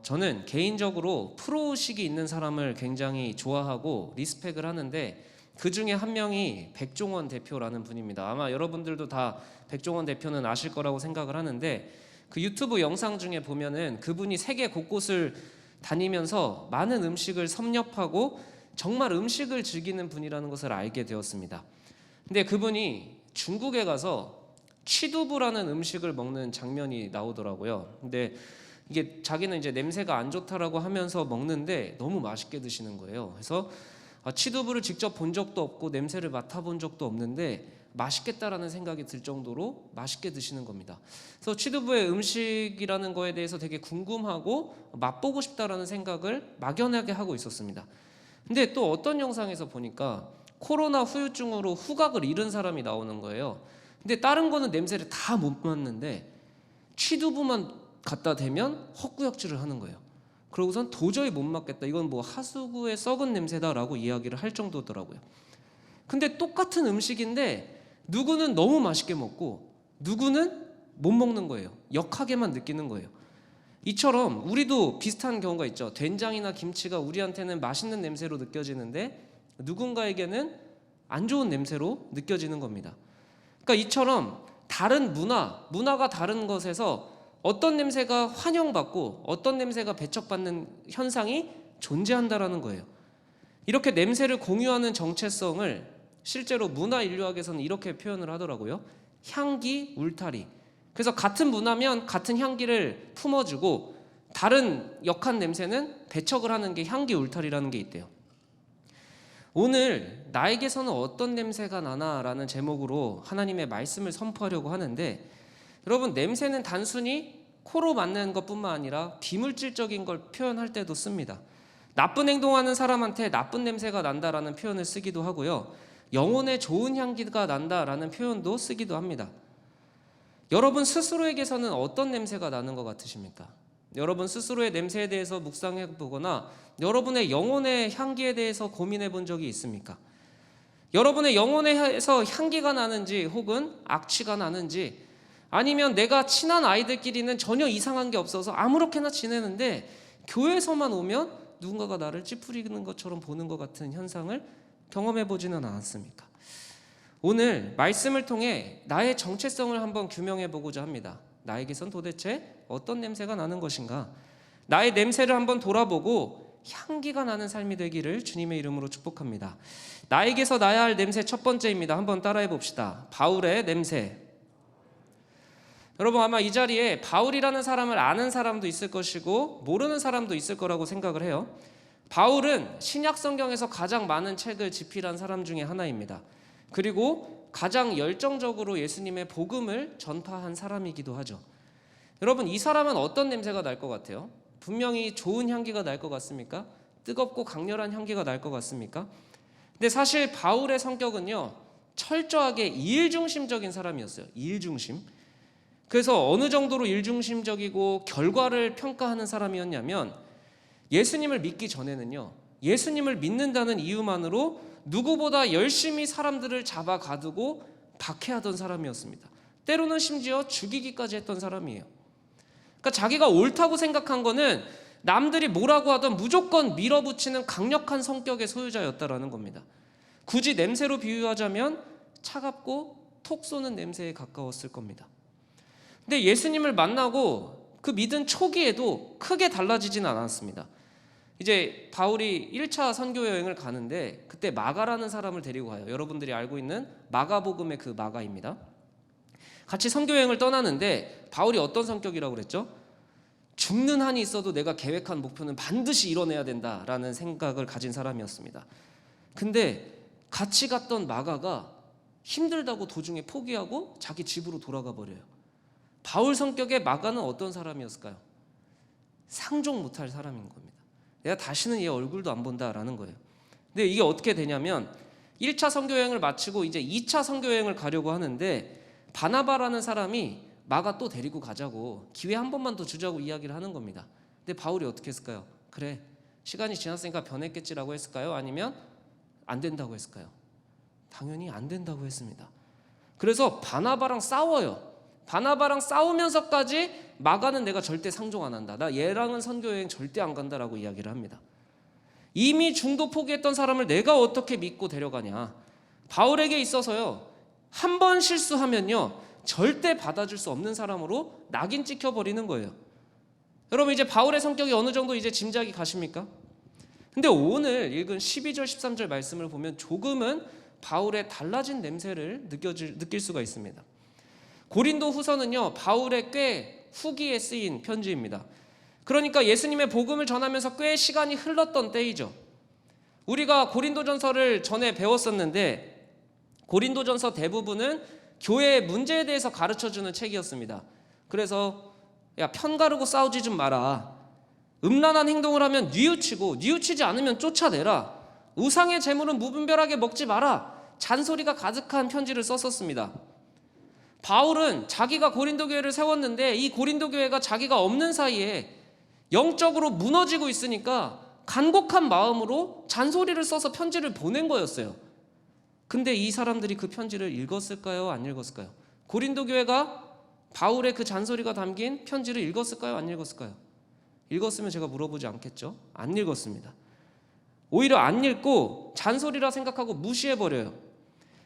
저는 개인적으로 프로의식이 있는 사람을 굉장히 좋아하고 리스펙을 하는데 그 중에 한 명이 백종원 대표라는 분입니다. 아마 여러분들도 다 백종원 대표는 아실 거라고 생각을 하는데 그 유튜브 영상 중에 보면은 그분이 세계 곳곳을 다니면서 많은 음식을 섭렵하고 정말 음식을 즐기는 분이라는 것을 알게 되었습니다. 근데 그분이 중국에 가서 취두부라는 음식을 먹는 장면이 나오더라고요. 근데 이게 자기는 이제 냄새가 안 좋다라고 하면서 먹는데 너무 맛있게 드시는 거예요. 그래서 취두부를 직접 본 적도 없고 냄새를 맡아본 적도 없는데 맛있겠다라는 생각이 들 정도로 맛있게 드시는 겁니다. 그래서 취두부의 음식이라는 거에 대해서 되게 궁금하고 맛보고 싶다라는 생각을 막연하게 하고 있었습니다. 근데 또 어떤 영상에서 보니까 코로나 후유증으로 후각을 잃은 사람이 나오는 거예요. 근데 다른 거는 냄새를 다 못 맡는데 취두부만 갖다 대면 헛구역질을 하는 거예요. 그러고선 도저히 못 맡겠다. 이건 뭐 하수구의 썩은 냄새다라고 이야기를 할 정도더라고요. 근데 똑같은 음식인데 누구는 너무 맛있게 먹고 누구는 못 먹는 거예요. 역하게만 느끼는 거예요. 이처럼 우리도 비슷한 경우가 있죠. 된장이나 김치가 우리한테는 맛있는 냄새로 느껴지는데 누군가에게는 안 좋은 냄새로 느껴지는 겁니다. 그러니까 이처럼 다른 문화가 다른 것에서 어떤 냄새가 환영받고 어떤 냄새가 배척받는 현상이 존재한다라는 거예요. 이렇게 냄새를 공유하는 정체성을 실제로 문화 인류학에서는 이렇게 표현을 하더라고요. 향기 울타리. 그래서 같은 문화면 같은 향기를 품어주고 다른 역한 냄새는 배척을 하는 게 향기 울타리라는 게 있대요. 오늘 나에게서는 어떤 냄새가 나나라는 제목으로 하나님의 말씀을 선포하려고 하는데, 여러분, 냄새는 단순히 코로 맡는 것뿐만 아니라 비물질적인 걸 표현할 때도 씁니다. 나쁜 행동하는 사람한테 나쁜 냄새가 난다라는 표현을 쓰기도 하고요, 영혼에 좋은 향기가 난다라는 표현도 쓰기도 합니다. 여러분 스스로에게서는 어떤 냄새가 나는 것 같으십니까? 여러분 스스로의 냄새에 대해서 묵상해 보거나 여러분의 영혼의 향기에 대해서 고민해 본 적이 있습니까? 여러분의 영혼에서 향기가 나는지 혹은 악취가 나는지, 아니면 내가 친한 아이들끼리는 전혀 이상한 게 없어서 아무렇게나 지내는데 교회에서만 오면 누군가가 나를 찌푸리는 것처럼 보는 것 같은 현상을 경험해 보지는 않았습니까? 오늘 말씀을 통해 나의 정체성을 한번 규명해 보고자 합니다. 나에게선 도대체 어떤 냄새가 나는 것인가? 나의 냄새를 한번 돌아보고 향기가 나는 삶이 되기를 주님의 이름으로 축복합니다. 나에게서 나야 할 냄새 첫 번째입니다. 한번 따라해 봅시다. 바울의 냄새. 여러분, 아마 이 자리에 바울이라는 사람을 아는 사람도 있을 것이고 모르는 사람도 있을 거라고 생각을 해요. 바울은 신약 성경에서 가장 많은 책을 집필한 사람 중에 하나입니다. 그리고 가장 열정적으로 예수님의 복음을 전파한 사람이기도 하죠. 여러분, 이 사람은 어떤 냄새가 날 것 같아요? 분명히 좋은 향기가 날 것 같습니까? 뜨겁고 강렬한 향기가 날 것 같습니까? 근데 사실 바울의 성격은요, 철저하게 일중심적인 사람이었어요. 일중심. 그래서 어느 정도로 일중심적이고 결과를 평가하는 사람이었냐면, 예수님을 믿기 전에는요, 예수님을 믿는다는 이유만으로 누구보다 열심히 사람들을 잡아 가두고 박해하던 사람이었습니다. 때로는 심지어 죽이기까지 했던 사람이에요. 그러니까 자기가 옳다고 생각한 거는 남들이 뭐라고 하든 무조건 밀어붙이는 강력한 성격의 소유자였다라는 겁니다. 굳이 냄새로 비유하자면 차갑고 톡 쏘는 냄새에 가까웠을 겁니다. 근데 예수님을 만나고 그 믿은 초기에도 크게 달라지진 않았습니다. 이제 바울이 1차 선교 여행을 가는데 그때 마가라는 사람을 데리고 가요. 여러분들이 알고 있는 마가복음의 그 마가입니다. 같이 선교 여행을 떠나는데 바울이 어떤 성격이라고 그랬죠? 죽는 한이 있어도 내가 계획한 목표는 반드시 이뤄내야 된다라는 생각을 가진 사람이었습니다. 근데 같이 갔던 마가가 힘들다고 도중에 포기하고 자기 집으로 돌아가 버려요. 바울 성격의 마가는 어떤 사람이었을까요? 상종 못할 사람인 겁니다. 내가 다시는 얘 얼굴도 안 본다라는 거예요. 근데 이게 어떻게 되냐면 1차 선교여행을 마치고 이제 2차 선교여행을 가려고 하는데 바나바라는 사람이 마가 또 데리고 가자고, 기회 한 번만 더 주자고 이야기를 하는 겁니다. 근데 바울이 어떻게 했을까요? 그래, 시간이 지났으니까 변했겠지라고 했을까요? 아니면 안 된다고 했을까요? 당연히 안 된다고 했습니다. 그래서 바나바랑 싸워요. 바나바랑 싸우면서까지 마가는 내가 절대 상종 안 한다. 나 얘랑은 선교 여행 절대 안 간다라고 이야기를 합니다. 이미 중도 포기했던 사람을 내가 어떻게 믿고 데려가냐. 바울에게 있어서요, 한 번 실수하면요 절대 받아줄 수 없는 사람으로 낙인 찍혀버리는 거예요. 여러분, 이제 바울의 성격이 어느 정도 이제 짐작이 가십니까? 근데 오늘 읽은 12절 13절 말씀을 보면 조금은 바울의 달라진 냄새를 느낄 수가 있습니다. 고린도 후서는요 바울의 꽤 후기에 쓰인 편지입니다. 그러니까 예수님의 복음을 전하면서 꽤 시간이 흘렀던 때이죠. 우리가 고린도전서를 전에 배웠었는데 고린도전서 대부분은 교회의 문제에 대해서 가르쳐주는 책이었습니다. 그래서 야, 편가르고 싸우지 좀 마라. 음란한 행동을 하면 뉘우치고 뉘우치지 않으면 쫓아내라. 우상의 재물은 무분별하게 먹지 마라. 잔소리가 가득한 편지를 썼었습니다. 바울은 자기가 고린도 교회를 세웠는데 이 고린도 교회가 자기가 없는 사이에 영적으로 무너지고 있으니까 간곡한 마음으로 잔소리를 써서 편지를 보낸 거였어요. 근데 이 사람들이 그 편지를 읽었을까요? 안 읽었을까요? 고린도 교회가 바울의 그 잔소리가 담긴 편지를 읽었을까요? 안 읽었을까요? 읽었으면 제가 물어보지 않겠죠? 안 읽었습니다. 오히려 안 읽고 잔소리라 생각하고 무시해버려요.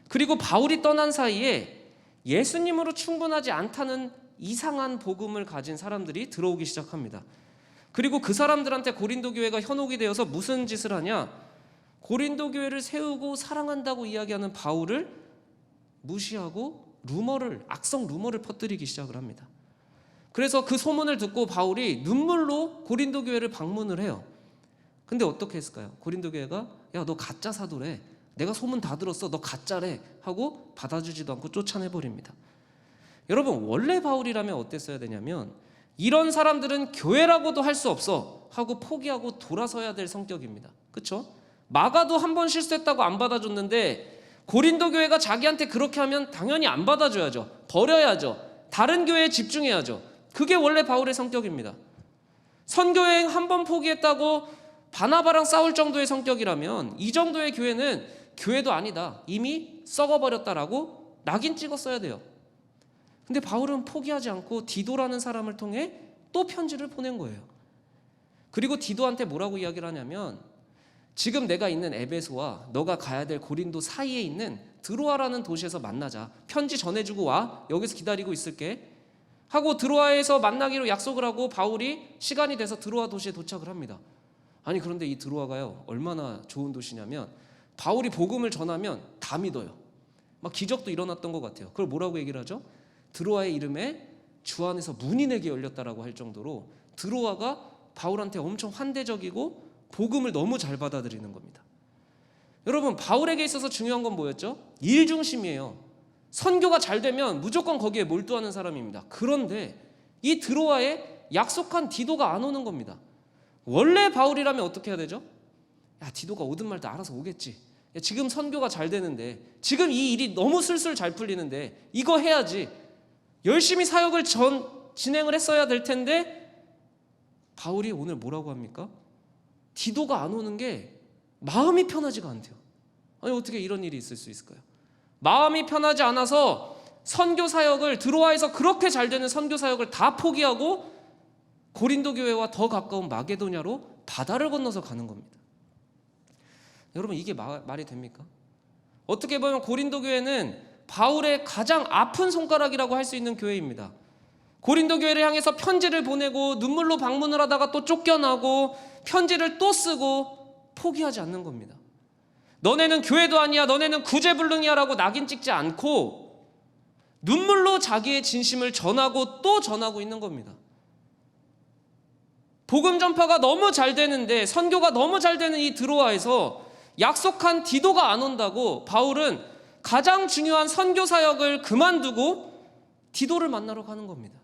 그리고 바울이 떠난 사이에 예수님으로 충분하지 않다는 이상한 복음을 가진 사람들이 들어오기 시작합니다. 그리고 그 사람들한테 고린도 교회가 현혹이 되어서 무슨 짓을 하냐? 고린도 교회를 세우고 사랑한다고 이야기하는 바울을 무시하고 악성 루머를 퍼뜨리기 시작을 합니다. 그래서 그 소문을 듣고 바울이 눈물로 고린도 교회를 방문을 해요. 근데 어떻게 했을까요? 고린도 교회가 야, 너 가짜 사도래. 내가 소문 다 들었어. 너 가짜래. 하고 받아주지도 않고 쫓아내버립니다. 여러분, 원래 바울이라면 어땠어야 되냐면 이런 사람들은 교회라고도 할 수 없어 하고 포기하고 돌아서야 될 성격입니다. 그렇죠? 마가도 한 번 실수했다고 안 받아줬는데 고린도 교회가 자기한테 그렇게 하면 당연히 안 받아줘야죠. 버려야죠. 다른 교회에 집중해야죠. 그게 원래 바울의 성격입니다. 선교여행 한 번 포기했다고 바나바랑 싸울 정도의 성격이라면 이 정도의 교회는 교회도 아니다. 이미 썩어버렸다라고 낙인 찍었어야 돼요. 근데 바울은 포기하지 않고 디도라는 사람을 통해 또 편지를 보낸 거예요. 그리고 디도한테 뭐라고 이야기를 하냐면 지금 내가 있는 에베소와 너가 가야 될 고린도 사이에 있는 드로아라는 도시에서 만나자. 편지 전해주고 와. 여기서 기다리고 있을게. 하고 드로아에서 만나기로 약속을 하고 바울이 시간이 돼서 드로아 도시에 도착을 합니다. 아니 그런데 이 드로아가요 얼마나 좋은 도시냐면 바울이 복음을 전하면 다 믿어요. 막 기적도 일어났던 것 같아요. 그걸 뭐라고 얘기를 하죠? 드로아의 이름에 주 안에서 문이 내게 열렸다라고 할 정도로 드로아가 바울한테 엄청 환대적이고 복음을 너무 잘 받아들이는 겁니다. 여러분, 바울에게 있어서 중요한 건 뭐였죠? 일 중심이에요. 선교가 잘 되면 무조건 거기에 몰두하는 사람입니다. 그런데 이 드로아에 약속한 디도가 안 오는 겁니다. 원래 바울이라면 어떻게 해야 되죠? 야, 디도가 오든 말든 알아서 오겠지. 야, 지금 선교가 잘 되는데, 지금 이 일이 너무 술술 잘 풀리는데 이거 해야지. 열심히 사역을 진행을 했어야 될 텐데 바울이 오늘 뭐라고 합니까? 디도가 안 오는 게 마음이 편하지가 않대요. 아니 어떻게 이런 일이 있을 수 있을까요? 마음이 편하지 않아서 선교 사역을 드로아에서 그렇게 잘 되는 선교 사역을 다 포기하고 고린도 교회와 더 가까운 마게도냐로 바다를 건너서 가는 겁니다. 여러분, 이게 말이 됩니까? 어떻게 보면 고린도 교회는 바울의 가장 아픈 손가락이라고 할 수 있는 교회입니다. 고린도 교회를 향해서 편지를 보내고 눈물로 방문을 하다가 또 쫓겨나고 편지를 또 쓰고 포기하지 않는 겁니다. 너네는 교회도 아니야, 너네는 구제불능이야 라고 낙인 찍지 않고 눈물로 자기의 진심을 전하고 또 전하고 있는 겁니다. 복음 전파가 너무 잘 되는데, 선교가 너무 잘 되는 이 드로아에서 약속한 디도가 안 온다고 바울은 가장 중요한 선교 사역을 그만두고 디도를 만나러 가는 겁니다.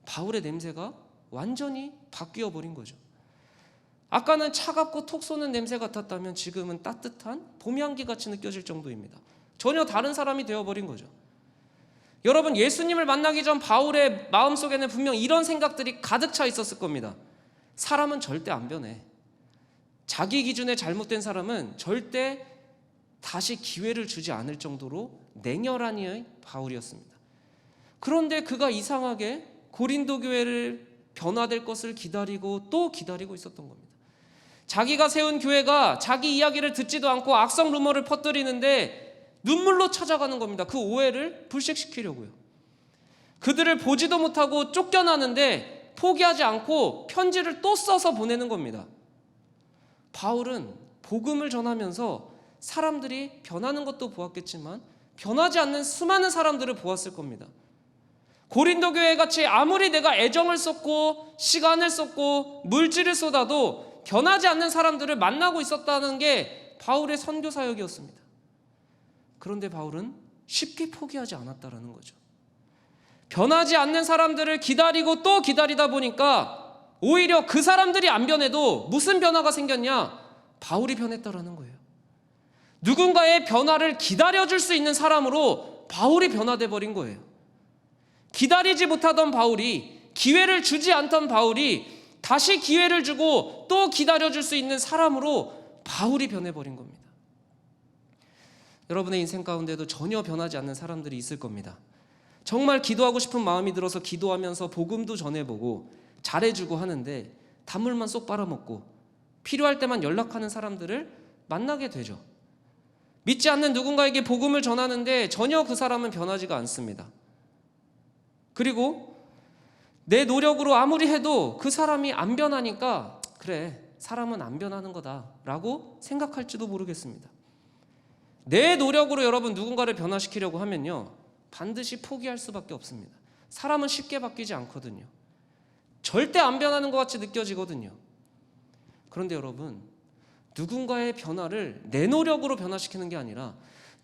바울의 냄새가 완전히 바뀌어 버린 거죠. 아까는 차갑고 톡 쏘는 냄새 같았다면 지금은 따뜻한 봄 향기 같이 느껴질 정도입니다. 전혀 다른 사람이 되어버린 거죠. 여러분, 예수님을 만나기 전 바울의 마음속에는 분명 이런 생각들이 가득 차 있었을 겁니다. 사람은 절대 안 변해. 자기 기준에 잘못된 사람은 절대 다시 기회를 주지 않을 정도로 냉혈한 이의 바울이었습니다. 그런데 그가 이상하게 고린도 교회를 변화될 것을 기다리고 또 기다리고 있었던 겁니다. 자기가 세운 교회가 자기 이야기를 듣지도 않고 악성 루머를 퍼뜨리는데 눈물로 찾아가는 겁니다. 그 오해를 불식시키려고요. 그들을 보지도 못하고 쫓겨나는데 포기하지 않고 편지를 또 써서 보내는 겁니다. 바울은 복음을 전하면서 사람들이 변하는 것도 보았겠지만 변하지 않는 수많은 사람들을 보았을 겁니다. 고린도 교회 같이 아무리 내가 애정을 쏟고 시간을 쏟고 물질을 쏟아도 변하지 않는 사람들을 만나고 있었다는 게 바울의 선교 사역이었습니다. 그런데 바울은 쉽게 포기하지 않았다는 거죠. 변하지 않는 사람들을 기다리고 또 기다리다 보니까 오히려 그 사람들이 안 변해도 무슨 변화가 생겼냐? 바울이 변했다라는 거예요. 누군가의 변화를 기다려줄 수 있는 사람으로 바울이 변화돼 버린 거예요. 기다리지 못하던 바울이, 기회를 주지 않던 바울이 다시 기회를 주고 또 기다려줄 수 있는 사람으로 바울이 변해버린 겁니다. 여러분의 인생 가운데도 전혀 변하지 않는 사람들이 있을 겁니다. 정말 기도하고 싶은 마음이 들어서 기도하면서 복음도 전해보고 잘해주고 하는데 단물만 쏙 빨아먹고 필요할 때만 연락하는 사람들을 만나게 되죠. 믿지 않는 누군가에게 복음을 전하는데 전혀 그 사람은 변하지가 않습니다. 그리고 내 노력으로 아무리 해도 그 사람이 안 변하니까 그래, 사람은 안 변하는 거다라고 생각할지도 모르겠습니다. 내 노력으로 여러분 누군가를 변화시키려고 하면요, 반드시 포기할 수밖에 없습니다. 사람은 쉽게 바뀌지 않거든요. 절대 안 변하는 것 같이 느껴지거든요. 그런데 여러분, 누군가의 변화를 내 노력으로 변화시키는 게 아니라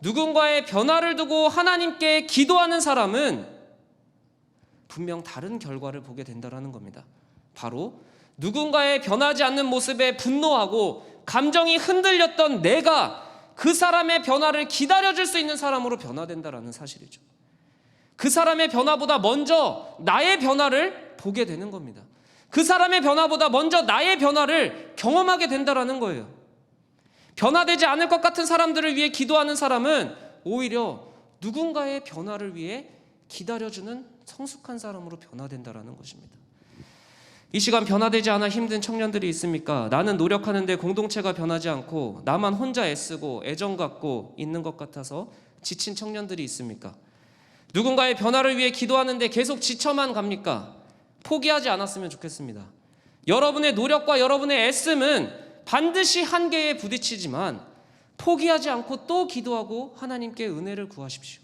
누군가의 변화를 두고 하나님께 기도하는 사람은 분명 다른 결과를 보게 된다는 겁니다. 바로 누군가의 변하지 않는 모습에 분노하고 감정이 흔들렸던 내가 그 사람의 변화를 기다려줄 수 있는 사람으로 변화된다는 사실이죠. 그 사람의 변화보다 먼저 나의 변화를 보게 되는 겁니다. 그 사람의 변화보다 먼저 나의 변화를 경험하게 된다는 거예요. 변화되지 않을 것 같은 사람들을 위해 기도하는 사람은 오히려 누군가의 변화를 위해 기다려주는 성숙한 사람으로 변화된다는 것입니다. 이 시간 변화되지 않아 힘든 청년들이 있습니까? 나는 노력하는데 공동체가 변하지 않고 나만 혼자 애쓰고 애정 갖고 있는 것 같아서 지친 청년들이 있습니까? 누군가의 변화를 위해 기도하는데 계속 지쳐만 갑니까? 포기하지 않았으면 좋겠습니다. 여러분의 노력과 여러분의 애씀은 반드시 한계에 부딪히지만 포기하지 않고 또 기도하고 하나님께 은혜를 구하십시오.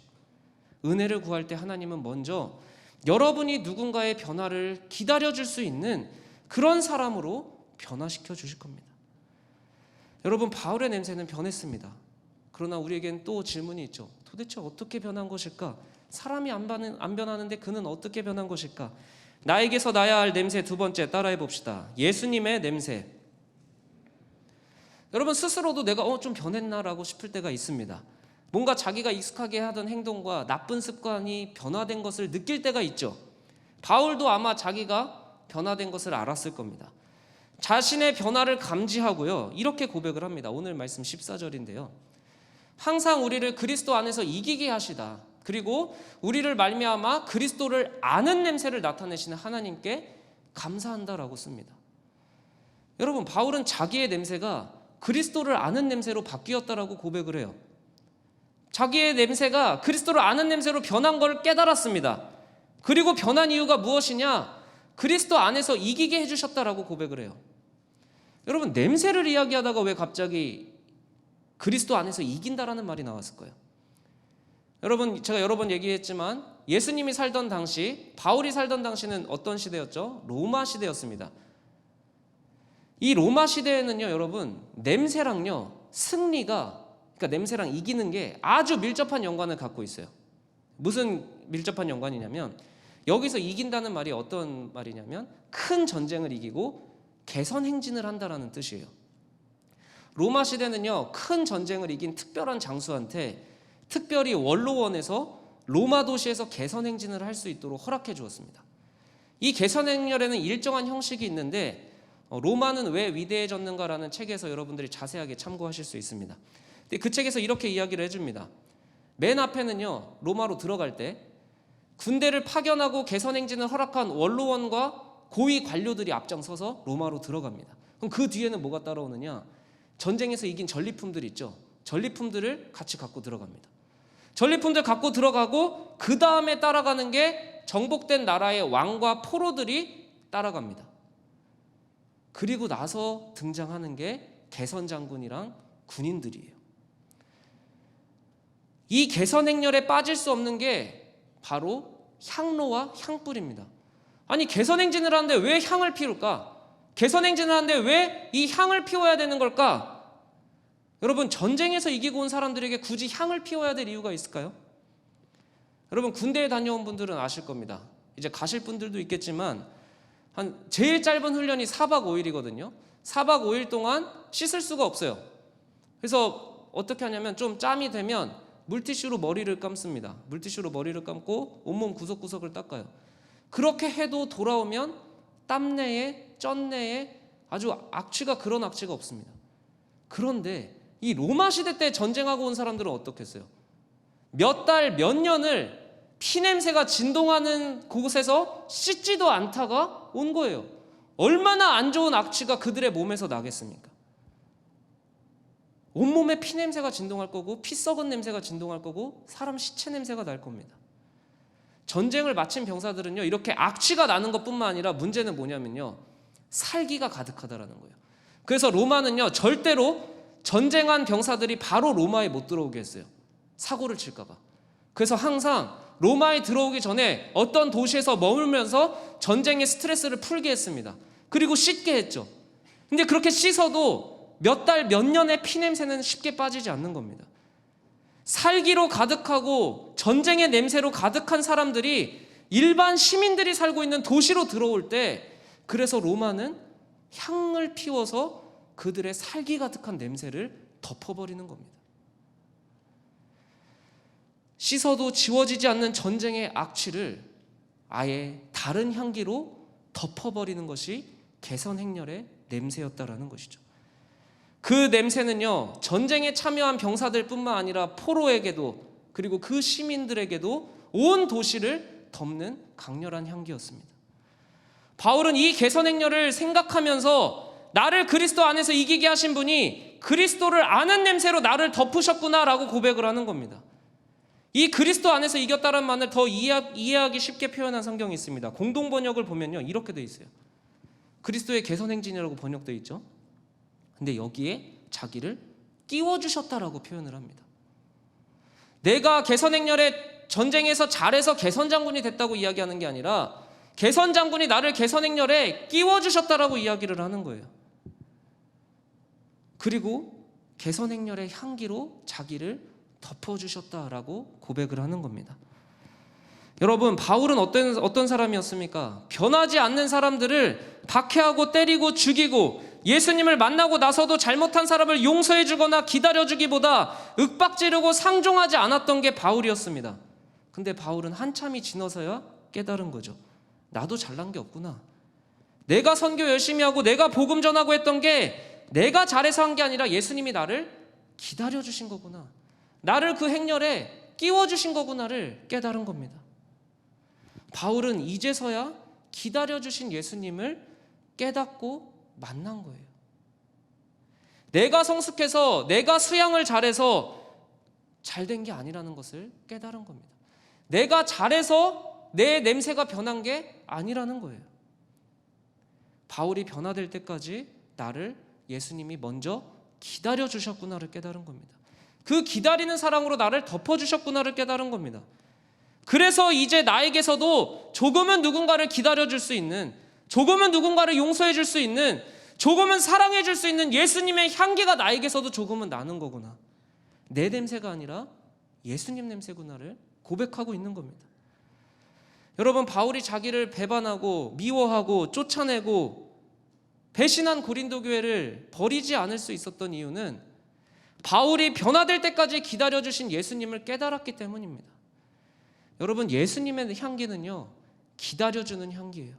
은혜를 구할 때 하나님은 먼저 여러분이 누군가의 변화를 기다려줄 수 있는 그런 사람으로 변화시켜 주실 겁니다. 여러분, 바울의 냄새는 변했습니다. 그러나 우리에겐 또 질문이 있죠. 도대체 어떻게 변한 것일까? 사람이 안 변하는데 그는 어떻게 변한 것일까? 나에게서 나야 할 냄새 두 번째 따라해 봅시다. 예수님의 냄새. 여러분, 스스로도 내가 좀 변했나라고 싶을 때가 있습니다. 뭔가 자기가 익숙하게 하던 행동과 나쁜 습관이 변화된 것을 느낄 때가 있죠. 바울도 아마 자기가 변화된 것을 알았을 겁니다. 자신의 변화를 감지하고요, 이렇게 고백을 합니다. 오늘 말씀 14절인데요. 항상 우리를 그리스도 안에서 이기게 하시다. 그리고 우리를 말미암아 그리스도를 아는 냄새를 나타내시는 하나님께 감사한다라고 씁니다. 여러분, 바울은 자기의 냄새가 그리스도를 아는 냄새로 바뀌었다라고 고백을 해요. 자기의 냄새가 그리스도를 아는 냄새로 변한 걸 깨달았습니다. 그리고 변한 이유가 무엇이냐? 그리스도 안에서 이기게 해주셨다라고 고백을 해요. 여러분, 냄새를 이야기하다가 왜 갑자기 그리스도 안에서 이긴다라는 말이 나왔을까요? 여러분, 제가 여러 번 얘기했지만 예수님이 살던 당시, 바울이 살던 당시는 어떤 시대였죠? 로마 시대였습니다. 이 로마 시대에는요, 여러분, 냄새랑요, 승리가, 그러니까 냄새랑 이기는 게 아주 밀접한 연관을 갖고 있어요. 무슨 밀접한 연관이냐면, 여기서 이긴다는 말이 어떤 말이냐면 큰 전쟁을 이기고 개선 행진을 한다라는 뜻이에요. 로마 시대는요, 큰 전쟁을 이긴 특별한 장수한테 특별히 원로원에서 로마 도시에서 개선 행진을 할 수 있도록 허락해 주었습니다. 이 개선 행렬에는 일정한 형식이 있는데 로마는 왜 위대해졌는가라는 책에서 여러분들이 자세하게 참고하실 수 있습니다. 근데 그 책에서 이렇게 이야기를 해줍니다. 맨 앞에는요, 로마로 들어갈 때 군대를 파견하고 개선 행진을 허락한 원로원과 고위 관료들이 앞장서서 로마로 들어갑니다. 그럼 그 뒤에는 뭐가 따라오느냐? 전쟁에서 이긴 전리품들 있죠. 전리품들을 같이 갖고 들어갑니다. 전리품들 갖고 들어가고 그 다음에 따라가는 게 정복된 나라의 왕과 포로들이 따라갑니다. 그리고 나서 등장하는 게 개선 장군이랑 군인들이에요. 이 개선 행렬에 빠질 수 없는 게 바로 향로와 향불입니다. 아니, 개선 행진을 하는데 왜 향을 피울까? 개선 행진을 하는데 왜 이 향을 피워야 되는 걸까? 여러분, 전쟁에서 이기고 온 사람들에게 굳이 향을 피워야 될 이유가 있을까요? 여러분, 군대에 다녀온 분들은 아실 겁니다. 이제 가실 분들도 있겠지만 제일 짧은 훈련이 4박 5일이거든요. 4박 5일 동안 씻을 수가 없어요. 그래서 어떻게 하냐면 좀 짬이 되면 물티슈로 머리를 감습니다. 물티슈로 머리를 감고 온몸 구석구석을 닦아요. 그렇게 해도 돌아오면 땀내에 쩐내에 아주 악취가, 그런 악취가 없습니다. 그런데 이 로마 시대 때 전쟁하고 온 사람들은 어떻겠어요? 몇 달, 몇 년을 피냄새가 진동하는 곳에서 씻지도 않다가 온 거예요. 얼마나 안 좋은 악취가 그들의 몸에서 나겠습니까? 온몸에 피냄새가 진동할 거고, 피 썩은 냄새가 진동할 거고, 사람 시체 냄새가 날 겁니다. 전쟁을 마친 병사들은요, 이렇게 악취가 나는 것뿐만 아니라 문제는 뭐냐면요, 살기가 가득하다라는 거예요. 그래서 로마는요, 절대로 전쟁한 병사들이 바로 로마에 못 들어오게 했어요. 사고를 칠까 봐. 그래서 항상 로마에 들어오기 전에 어떤 도시에서 머물면서 전쟁의 스트레스를 풀게 했습니다. 그리고 씻게 했죠. 근데 그렇게 씻어도 몇 달, 몇 년의 피냄새는 쉽게 빠지지 않는 겁니다. 살기로 가득하고 전쟁의 냄새로 가득한 사람들이 일반 시민들이 살고 있는 도시로 들어올 때, 그래서 로마는 향을 피워서 그들의 살기 가득한 냄새를 덮어버리는 겁니다. 씻어도 지워지지 않는 전쟁의 악취를 아예 다른 향기로 덮어버리는 것이 개선 행렬의 냄새였다라는 것이죠. 그 냄새는요, 전쟁에 참여한 병사들뿐만 아니라 포로에게도, 그리고 그 시민들에게도 온 도시를 덮는 강렬한 향기였습니다. 바울은 이 개선 행렬을 생각하면서 나를 그리스도 안에서 이기게 하신 분이 그리스도를 아는 냄새로 나를 덮으셨구나라고 고백을 하는 겁니다. 이 그리스도 안에서 이겼다는 말을 더 이해하기 쉽게 표현한 성경이 있습니다. 공동번역을 보면요, 이렇게 돼 있어요. 그리스도의 개선 행진이라고 번역되어 있죠. 근데 여기에 자기를 끼워주셨다라고 표현을 합니다. 내가 개선 행렬에 전쟁에서 잘해서 개선 장군이 됐다고 이야기하는 게 아니라 개선 장군이 나를 개선 행렬에 끼워주셨다라고 이야기를 하는 거예요. 그리고 개선 행렬의 향기로 자기를 덮어주셨다라고 고백을 하는 겁니다. 여러분, 바울은 어떤 사람이었습니까? 변하지 않는 사람들을 박해하고 때리고 죽이고, 예수님을 만나고 나서도 잘못한 사람을 용서해주거나 기다려주기보다 윽박지르고 상종하지 않았던 게 바울이었습니다. 근데 바울은 한참이 지나서야 깨달은 거죠. 나도 잘난 게 없구나. 내가 선교 열심히 하고 내가 복음 전하고 했던 게 내가 잘해서 한 게 아니라 예수님이 나를 기다려주신 거구나. 나를 그 행렬에 끼워주신 거구나를 깨달은 겁니다. 바울은 이제서야 기다려주신 예수님을 깨닫고 만난 거예요. 내가 성숙해서 내가 수양을 잘해서 잘된 게 아니라는 것을 깨달은 겁니다. 내가 잘해서 내 냄새가 변한 게 아니라는 거예요. 바울이 변화될 때까지 나를 예수님이 먼저 기다려주셨구나를 깨달은 겁니다. 그 기다리는 사랑으로 나를 덮어주셨구나를 깨달은 겁니다. 그래서 이제 나에게서도 조금은 누군가를 기다려줄 수 있는, 조금은 누군가를 용서해줄 수 있는, 조금은 사랑해줄 수 있는 예수님의 향기가 나에게서도 조금은 나는 거구나. 내 냄새가 아니라 예수님 냄새구나를 고백하고 있는 겁니다. 여러분, 바울이 자기를 배반하고 미워하고 쫓아내고 배신한 고린도 교회를 버리지 않을 수 있었던 이유는 바울이 변화될 때까지 기다려주신 예수님을 깨달았기 때문입니다. 여러분, 예수님의 향기는요, 기다려주는 향기예요.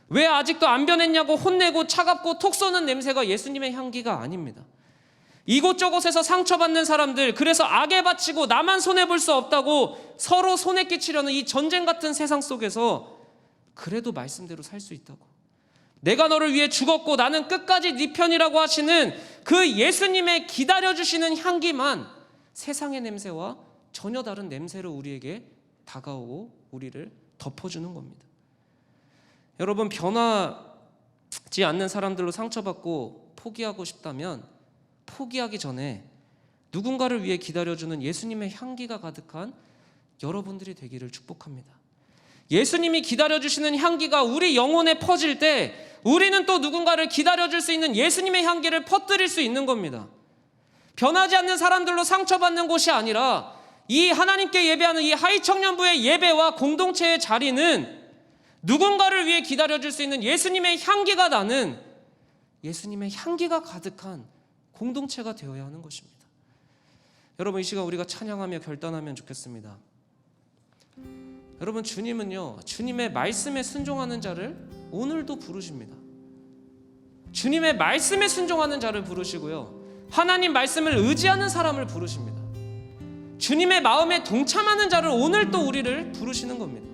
왜 아직도 안 변했냐고 혼내고 차갑고 톡 쏘는 냄새가 예수님의 향기가 아닙니다. 이곳저곳에서 상처받는 사람들, 그래서 악에 바치고 나만 손해볼 수 없다고 서로 손해 끼치려는 이 전쟁 같은 세상 속에서 그래도 말씀대로 살 수 있다고, 내가 너를 위해 죽었고 나는 끝까지 네 편이라고 하시는 그 예수님의 기다려주시는 향기만 세상의 냄새와 전혀 다른 냄새로 우리에게 다가오고 우리를 덮어주는 겁니다. 여러분, 변하지 않는 사람들로 상처받고 포기하고 싶다면 포기하기 전에 누군가를 위해 기다려주는 예수님의 향기가 가득한 여러분들이 되기를 축복합니다. 예수님이 기다려주시는 향기가 우리 영혼에 퍼질 때 우리는 또 누군가를 기다려줄 수 있는 예수님의 향기를 퍼뜨릴 수 있는 겁니다. 변하지 않는 사람들로 상처받는 곳이 아니라 이 하나님께 예배하는 이 하이청년부의 예배와 공동체의 자리는 누군가를 위해 기다려줄 수 있는 예수님의 향기가 나는, 예수님의 향기가 가득한 공동체가 되어야 하는 것입니다. 여러분, 이 시간 우리가 찬양하며 결단하면 좋겠습니다. 여러분, 주님은요, 주님의 말씀에 순종하는 자를 오늘도 부르십니다. 주님의 말씀에 순종하는 자를 부르시고요, 하나님 말씀을 의지하는 사람을 부르십니다. 주님의 마음에 동참하는 자를 오늘 또 우리를 부르시는 겁니다.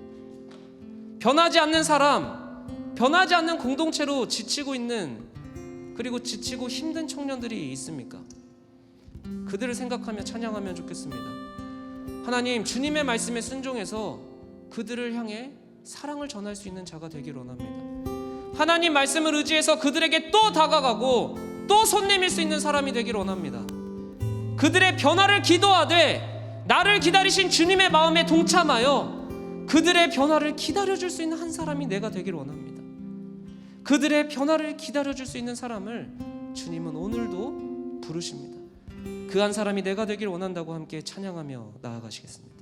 변하지 않는 사람, 변하지 않는 공동체로 지치고 있는, 그리고 지치고 힘든 청년들이 있습니까? 그들을 생각하며 찬양하면 좋겠습니다. 하나님, 주님의 말씀에 순종해서 그들을 향해 사랑을 전할 수 있는 자가 되길 원합니다. 하나님 말씀을 의지해서 그들에게 또 다가가고 또 손 내밀 수 있는 사람이 되길 원합니다. 그들의 변화를 기도하되 나를 기다리신 주님의 마음에 동참하여 그들의 변화를 기다려줄 수 있는 한 사람이 내가 되길 원합니다. 그들의 변화를 기다려줄 수 있는 사람을 주님은 오늘도 부르십니다. 그 한 사람이 내가 되길 원한다고 함께 찬양하며 나아가시겠습니다.